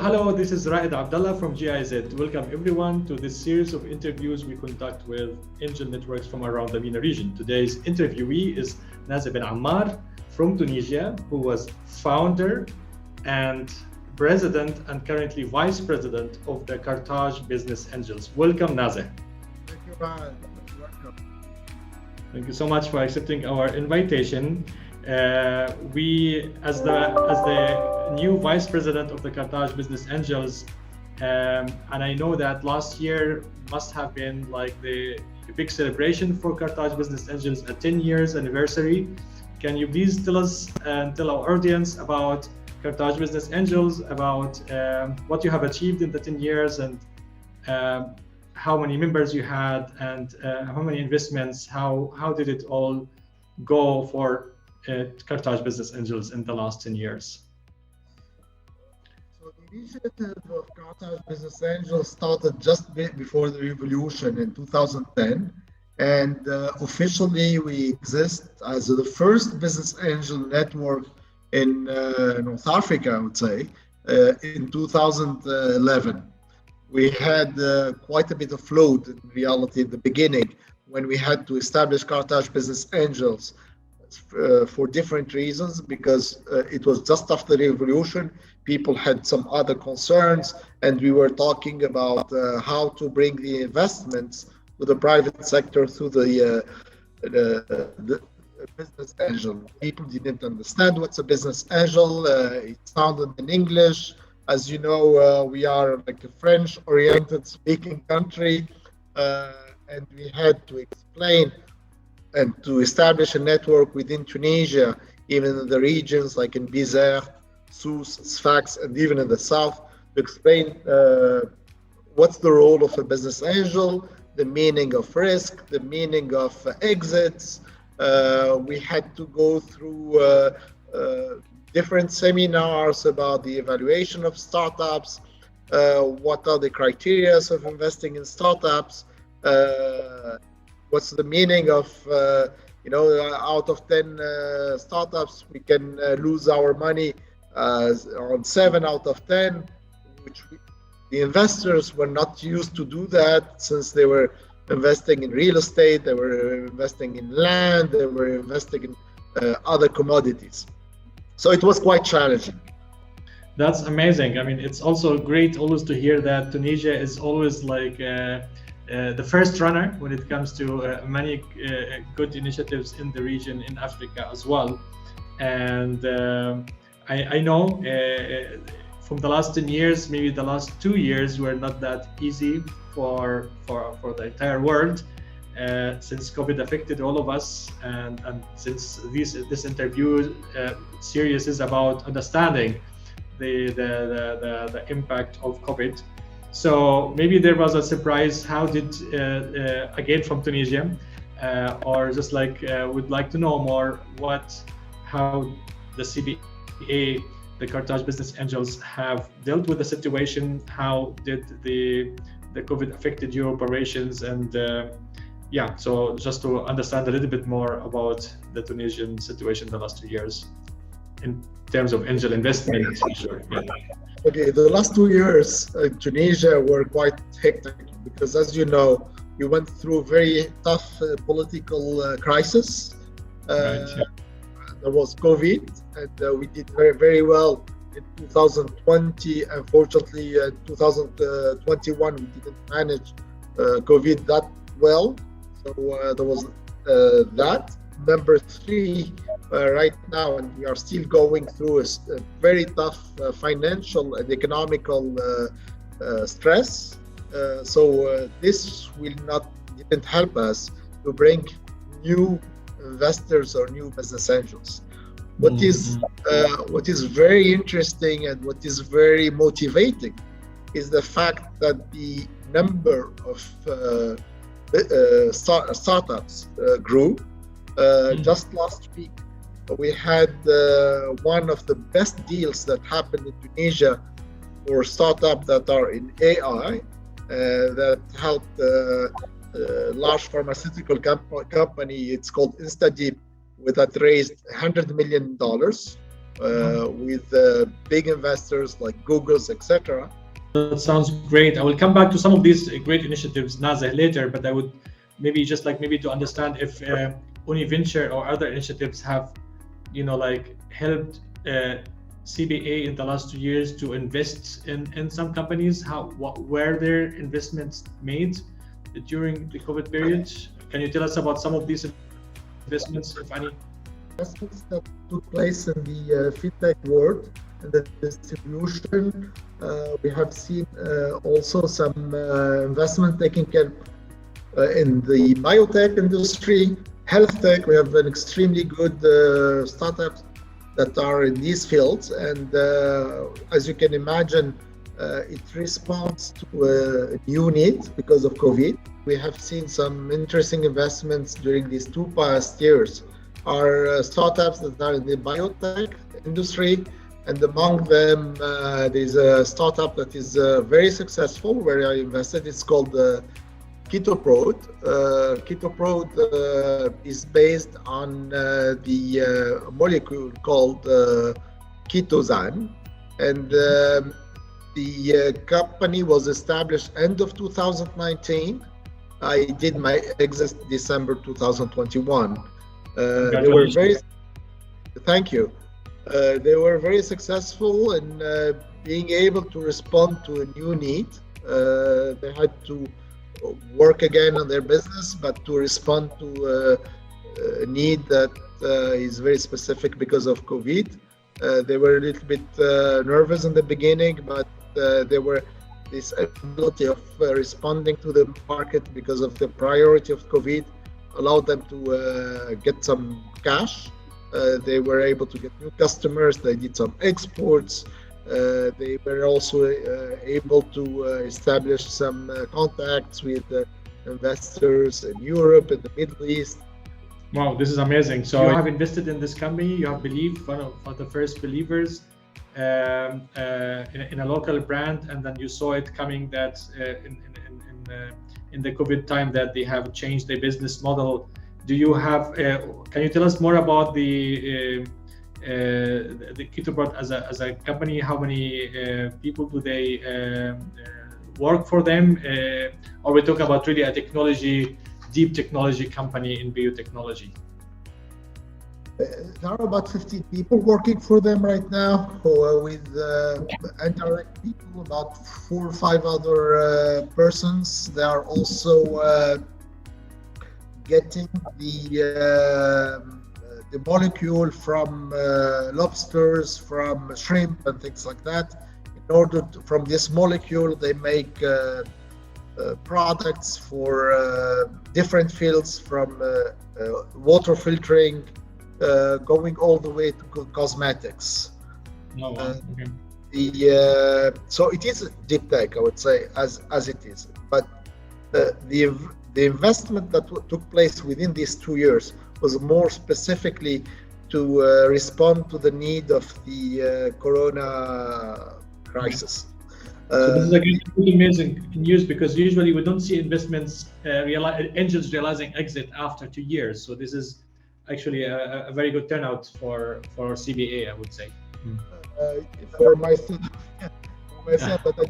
Hello, this is Raed Abdallah from GIZ. Welcome everyone to this series of interviews we conduct with angel networks from around the MENA region. Today's interviewee is Nazeh Ben Ammar from Tunisia, who was founder and president and currently vice president of the Carthage Business Angels. Welcome, Nazeh. Thank you, Raed. Welcome. Thank you so much for accepting our invitation. We, as the new vice president of the Carthage Business Angels, and I know that last year must have been like the big celebration for Carthage Business Angels, a 10 years anniversary. Can you please tell us and tell our audience about Carthage Business Angels, about what you have achieved in the 10 years and how many members you had and how many investments, how did it all go for Carthage Business Angels in the last 10 years? So the initiative of Carthage Business Angels started just before the revolution in 2010, and officially we exist as the first business angel network in North Africa, I would say, in 2011. We had quite a bit of load in reality in the beginning when we had to establish Carthage Business Angels for different reasons, because it was just after the revolution. People had some other concerns, and we were talking about how to bring the investments to the private sector through the business angel. People didn't understand what's a business angel. It sounded in English. As you know, we are like a French-oriented speaking country, and we had to explain and to establish a network within Tunisia, even in the regions like in Bizerte, Sousse, Sfax, and even in the south, to explain what's the role of a business angel, the meaning of risk, the meaning of exits. We had to go through different seminars about the evaluation of startups, what are the criteria of investing in startups, what's the meaning of, out of 10 startups, we can lose our money on 7 out of 10, which the investors were not used to do that, since they were investing in real estate, they were investing in land, they were investing in other commodities. So it was quite challenging. That's amazing. I mean, it's also great always to hear that Tunisia is always like the first runner when it comes to many good initiatives in the region in Africa as well. And I know from the last 10 years, maybe the last 2 years were not that easy for the entire world, since COVID affected all of us, and since this interview series is about understanding the impact of COVID. So maybe there was a surprise. How did, again from Tunisia, or just like would like to know more how the CBA, the Carthage Business Angels, have dealt with the situation. How did the COVID affected your operations? And so just to understand a little bit more about the Tunisian situation the last 2 years in terms of angel investment. Sure. Yeah. Okay, the last 2 years in Tunisia were quite hectic because, as you know, we went through a very tough political crisis. Right, yeah. There was COVID, and we did very, very well in 2020. Unfortunately, in 2021, we didn't manage COVID that well. So there was that. Number 3, right now, and we are still going through a very tough financial and economical stress. So this didn't help us to bring new investors or new business angels. What is very interesting and what is very motivating is the fact that the number of startups grew. Just last week, we had one of the best deals that happened in Tunisia for startups that are in AI, that helped large pharmaceutical company. It's called InstaDeep, that raised $100 million. with big investors like Google's, etc. That sounds great. I will come back to some of these great initiatives, Nazeh, later, but I would maybe to understand if Univenture or other initiatives have, helped CBA in the last 2 years to invest in some companies. Were their investments made during the COVID period? Can you tell us about some of these investments, if any? Investments that took place in the fintech world and the distribution. We have seen also some investment taking care in the biotech industry, health tech. We have an extremely good startups that are in these fields, and as you can imagine, it responds to a new need because of COVID. We have seen some interesting investments during these 2 past years. Are startups that are in the biotech industry, and among them there's a startup that is very successful where I invested. It's called KetoProd. KetoProd is based on the molecule called ketosane, and the company was established end of 2019. I did my exit December 2021. They were very, thank you. They were very successful in being able to respond to a new need. They had to work again on their business, but to respond to a need that is very specific because of COVID. They were a little bit nervous in the beginning, but they were this ability of responding to the market because of the priority of COVID allowed them to get some cash. They were able to get new customers. They did some exports. They were also able to establish some contacts with investors in Europe and the Middle East. Wow, this is amazing. So you have invested in this company. You have believed, one of the first believers in a local brand, and then you saw it coming that in the COVID time that they have changed their business model. Do you have? Can you tell us more about the KetoProd as a company? How many people do they work for them? Or we talk about really a deep technology company in biotechnology? There are about 50 people working for them right now, with indirect people, about 4 or 5 other persons. They are also getting the molecule from lobsters, from shrimp, and things like that. In order to, from this molecule, they make products for different fields, from water filtering, going all the way to cosmetics. Oh, wow. Okay. So it is deep tech, I would say, as it is. But the investment that took place within these 2 years was more specifically to respond to the need of the corona crisis. So this is really amazing news, because usually we don't see investments, angels realizing exit after 2 years. So this is actually a very good turnout for CBA, I would say. For myself, but I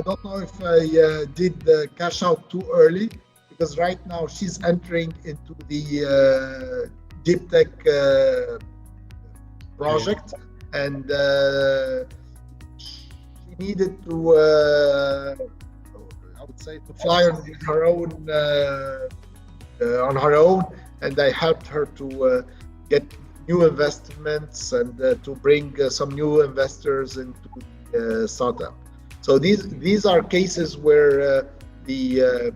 don't know if I did cash out too early, because right now she's entering into the deep tech project, and she needed to, I would say, to fly on her own, and I helped her to get new investments and to bring some new investors into the startup. So these are cases where the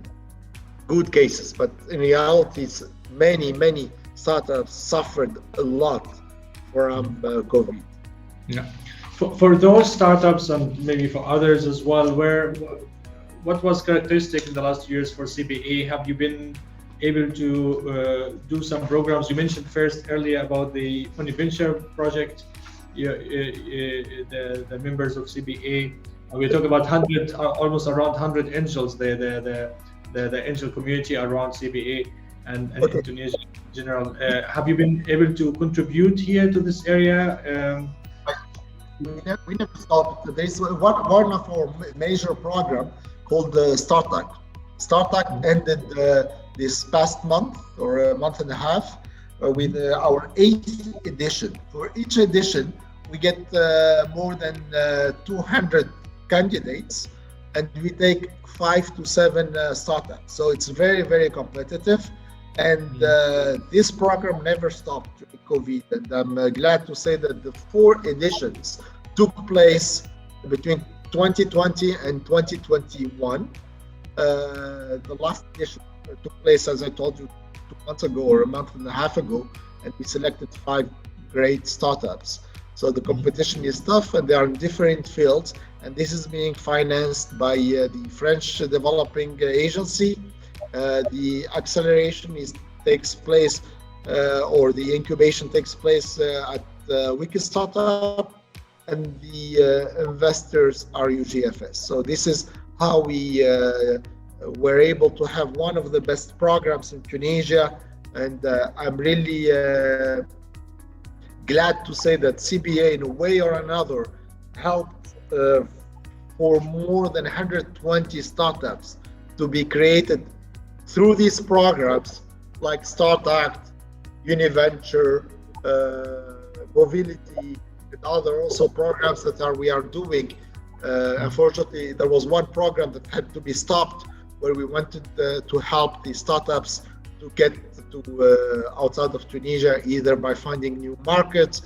good cases, but in reality, many startups suffered a lot from COVID. Yeah. For those startups, and maybe for others as well, what was characteristic in the last years for CBA? Have you been able to do some programs? You mentioned earlier about the Univenture project, the members of CBA. We talk about almost around 100 angels, the angel community around CBA and in Tunisia. general. Have you been able to contribute here to this area? We never stopped. There's one of our major program called the StartAct. StartAct ended this past month or a month and a half with our 8th edition. For each edition, we get more than 200 candidates, and we take 5 to 7 startups. So it's very, very competitive. And this program never stopped during COVID. And I'm glad to say that the 4 editions took place between 2020 and 2021. The last edition took place, as I told you, 2 months ago or a month and a half ago, and we selected 5 great startups. So the competition is tough, and they are in different fields, and this is being financed by the French Developing Agency. The acceleration takes place, or the incubation takes place at Wiki Startup, and the investors are UGFS. So this is how we were able to have one of the best programs in Tunisia, and I'm really glad to say that CBA, in a way or another, helped for more than 120 startups to be created through these programs like StartAct, UniVenture, Mobility, and other also programs that we are doing. Unfortunately, there was one program that had to be stopped where we wanted to help the startups to get to outside of Tunisia, either by finding new markets,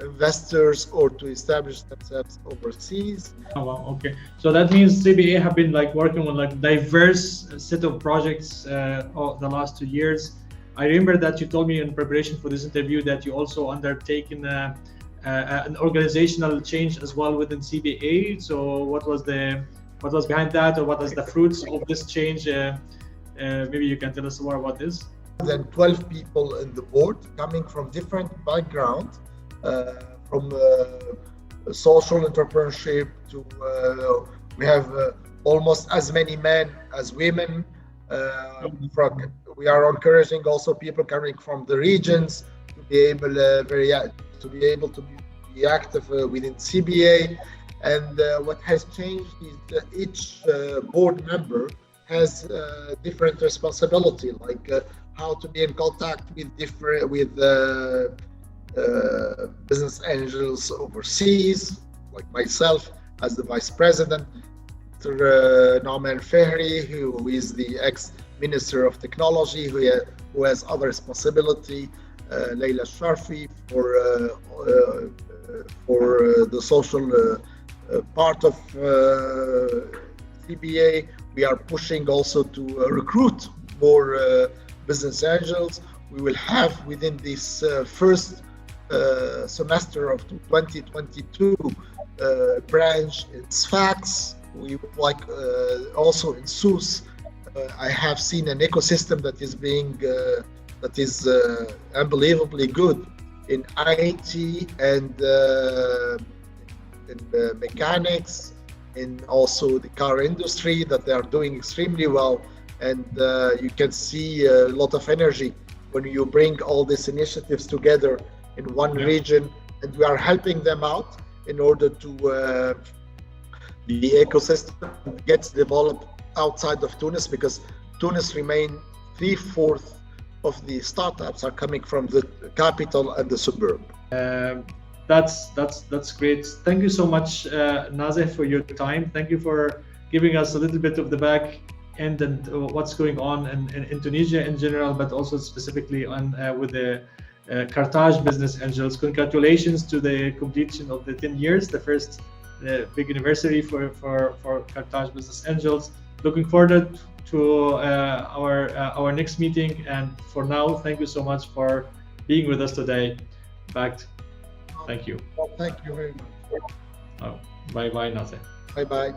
investors, or to establish themselves overseas. Oh, wow, okay. So that means CBA have been like working on like diverse set of projects the last 2 years. I remember that you told me in preparation for this interview that you also undertaken an organizational change as well within CBA. So what was behind that, or what was the fruits of this change? Maybe you can tell us more about this. More than 12 people in the board, coming from different backgrounds, from social entrepreneurship to we have almost as many men as women. We are encouraging also people coming from the regions to be able to be active within CBA. And what has changed is that each board member has different responsibility, like how to be in contact with business angels overseas, like myself as the vice president, Nauman Fahri, who is the ex-minister of technology, who has other responsibility, Leila Sharfi for the social part of CBA. We are pushing also to recruit more business angels. We will have within this first semester of 2022 branch in Sfax. We would like also in Sousse. I have seen an ecosystem that is unbelievably good in IT and in mechanics, in also the car industry, that they are doing extremely well. And you can see a lot of energy when you bring all these initiatives together in one region, and we are helping them out in order to the ecosystem gets developed outside of Tunis, because Tunis remain 3/4 of the startups are coming from the capital and the suburb. That's great. Thank you so much, Nazeh, for your time. Thank you for giving us a little bit of the back end and what's going on in Tunisia in general, but also specifically on with the Carthage Business Angels. Congratulations to the completion of the 10 years, the first big anniversary for Carthage Business Angels. Looking forward to our next meeting. And for now, thank you so much for being with us today. Thank you. Well, thank you very much. Bye bye, Nazeh. Bye bye.